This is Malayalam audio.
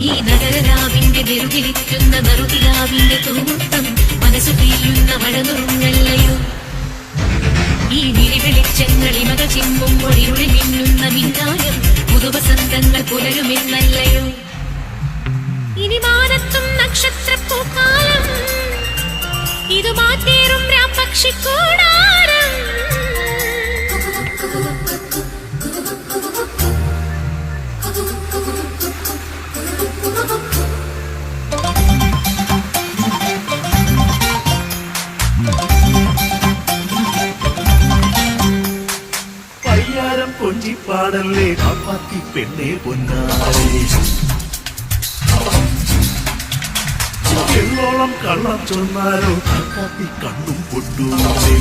ഈ നഗരരാവിന്റെ നെറുകിലിക്കുന്ന നറുതിരാവിന്റെ തൂത്തം മനസ്സു പെയ്യുന്ന മഴനുറുങ്ങല്ലയോ ഈ വിരിവെളിച്ചങ്ങളിമക ചിമ്മുമ്പോൾ ഇരുളി മിന്നുന്ന മിന്നായം പുതുവസന്തങ്ങൾ പുലരുമെന്നല്ലയോ ഇനി മാനത്തും നക്ഷത്രപ്പൂക്കാലം ഇത് മാറ്റേറും പക്ഷിക്കൂടാരം പയ്യാരം കൊഞ്ചിപ്പാടല്ലേ കാപ്പാത്തി പെണ്ണേ പൊന്നാരേ എള്ളോളം കള്ളം ചൊന്നാലോ കാപ്പാത്തി കണ്ണും പൊട്ടൂരേ